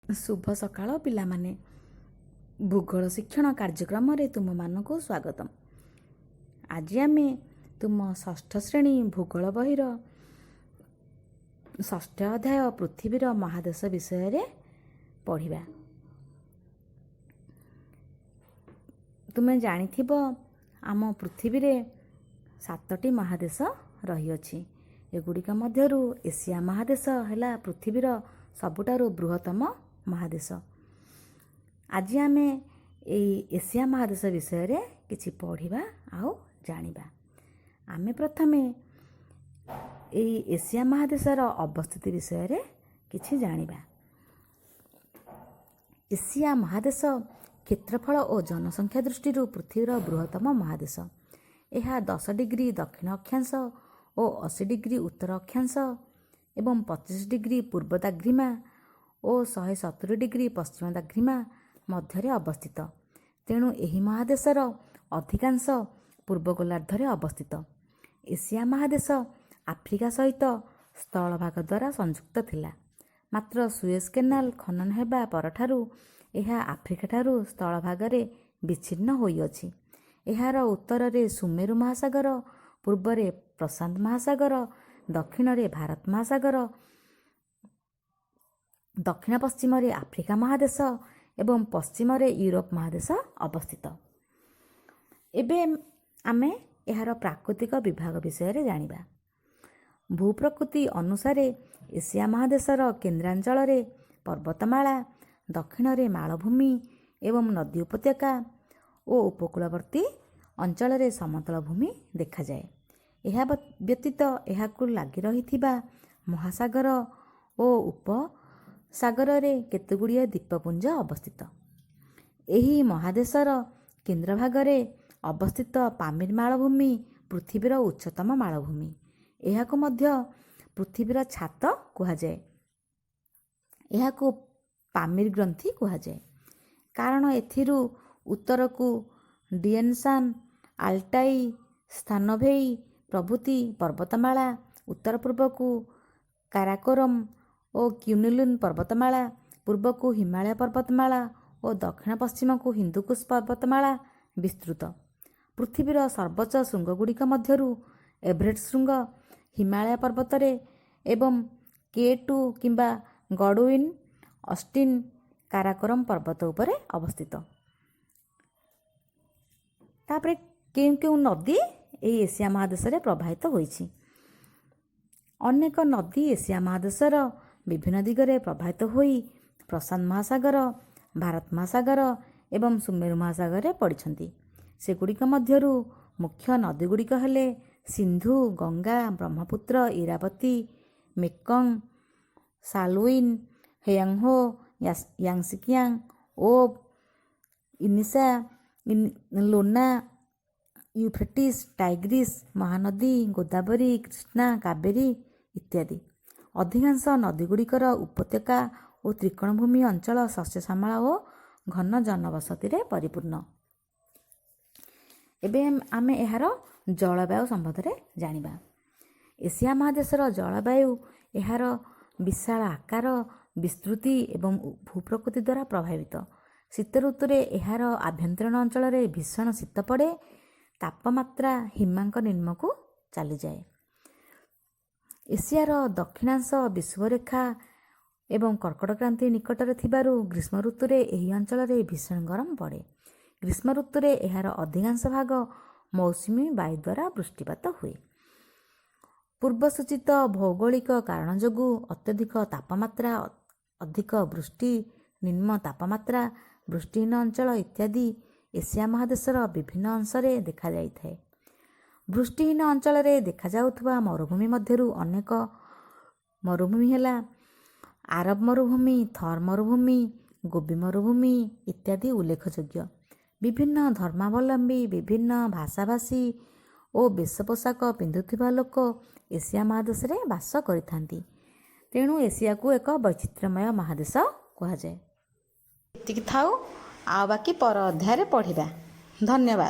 शुभ सकाळ पिलामाने भूगोल शिक्षण कार्यक्रम तुमମାନଙ୍କୁ स्वागतम। आज आमे तुम षष्ठ श्रेणी भूगोल बहिर षष्ठ अध्याय पृथ्वीर महादेश विषय पढ़िबा। तुमे जानिथिबो आम पृथ्वी रे 7टी महादेश रहिअछि। एगुड़िक मध्यरु एशिया महादेश हैला पृथ्वीर सबुठारु बृहत्तम महादेश। आज आमे एशिया महादेश विषय रे किछि पढ़िबा आउ जानिबा। आमे प्रथमे एशिया महादेशर अवस्थिति विषय रे किछि जानिबा। एशिया महादेश क्षेत्रफल और जनसंख्या दृष्टि पृथ्वीर बृहत्तम महादेश। यह 10 डिग्री दक्षिण अक्षांश और 80 डिग्री उत्तर अक्षांश एवं 25 डिग्री पूर्व दाग्रीमा और 170 डिग्री पश्चिम दाग्रीमा मध्य अवस्थित। तेणु एही महादेशर अधिकांश पूर्व गोलार्धरे अवस्थित। एशिया महादेश आफ्रिका सहित स्थलभाग द्वारा संयुक्त थिला। मात्र सुएज केनाल खनन हेबा परठारु यह आफ्रिका ठारु स्थलभाग रे विच्छिन्न होइअछि। एहार उत्तर रे सुमेरु महासागर, पूर्व रे प्रशांत महासागर, दक्षिण रे भारत महासागर, दक्षिण पश्चिम रे आफ्रिका महादेश एवं पश्चिम रे यूरोप महादेश अवस्थित। एबे आमे एहार प्राकृतिक विभाग विषय रे जानिबा। भूप्रकृति अनुसार एशिया महादेशर केन्द्रांचल रे पर्वतमाला, दक्षिण रे मालभूमि एवं नदी उपत्यका और उपकूलवर्ती अंचल रे समतल भूमि देखा जाए। यह व्यतीत यहाकु लागी रहिथिबा महासागर और उपसागर रे केतेगुड़िए द्वीपपुंज अवस्थित। एही महादेशर केन्द्र भाग रे अवस्थित पामीर मालभूमि पृथ्वीर उच्चतम मालभूमि। यहाकु मध्य पृथ्वीर छात कुहा जाए। यहाकु पामीर ग्रंथि कुहा जाए कारण एथिरु उत्तर को डिएनशान, आल्टाई, स्थानोभेई प्रभृति पर्वतमाला, उत्तर पूर्व को काराकोरम और क्यूनिलुन पर्वतमाला, पूर्व को हिमालय पर्वतमाला और दक्षिण पश्चिम को हिंदुकुश पर्वतमाला विस्तृत। पृथ्वीर सर्वोच्च शृंगगुड़िक मध्यरु एभरेस्ट शृंग हिमालय पर्वतरे एवं K2 किंबा गडविन ऑस्टिन काराकोरम पर्वत उपरे अवस्थित। तापरे केउ केउ नदी एशिया महादेश रे प्रभावित होइछि। अनेक नदी एशिया महादेशर विभिन्न दिगरे प्रभावित होई प्रशांत महासागर, भारत महासागर एवं सुमेरु महासागर रे पड़िछन्ति। सेगुड़िक मध्यरु मुख्य नदी गुड़िक हेले सिंधु, गंगा, ब्रह्मपुत्र, इरावती, मेकंग, सालुइन, हेयांगहो, यांगसिकियांग, ओब, इनिसा, लोना, यूफ्रेटिस, टाइग्रिस, महानदी, गोदावरी, कृष्णा, कावेरी इत्यादि। अधिकांश नदीगुड़िकर उपत्यका और त्रिकोणभूमि अंचल शस्यश्यामला और घन जनबसति परिपूर्ण। एबे आमे एहार जलवायु संबंध में जानिबा। एशिया महादेशर जलवायु एहार विशाल आकार, विस्तृति एवं भूप्रकृति द्वारा प्रभावित। शीत ऋतु रे एहार आभ्यंतरीण अंचल रे भीषण शीत पड़े। तापमात्रा हिमांक निम्न को चली जाए। एशियार दक्षिणांश विषुवरेखा एवं कर्कट क्रांति निकट रे थिबारु ग्रीष्म ऋतु रे एही अंचल रे भीषण गरम पड़े। ग्रीष्म ऋतु रे एहार अधिकांश भाग मौसुमी वायु द्वारा वृष्टिपात हुए। पूर्व सूचित भौगोलिक कारण जोगु अत्यधिक तापमात्रा, अधिक वृष्टि, निम्न तापमात्रा, वृष्टिहीन अंचल इत्यादि एशिया महादेशर विभिन्न अंशरे देखा जाइଥାଏ। वृष्टिहीन अंचल रे देखा जाउथबा मरुभूमि मध्यरु अनेक मरुभूमि हेला आरब मरुभूमि, थर मरुभूमि, गोबी मरुभूमि इत्यादि उल्लेखयोग्य। विभिन्न धर्मावलंबी, विभिन्न भाषाभाषी और वेश पोशाक पिंधुथिबा लोक एशिया महादेश रे बास करिथांती। तेणु एशिया को एक वैचित्र्यमय महादेश कहा जाए। एतिकी थाउ आ बाकी पर अध्याय रे पढ़िबा। धन्यवाद।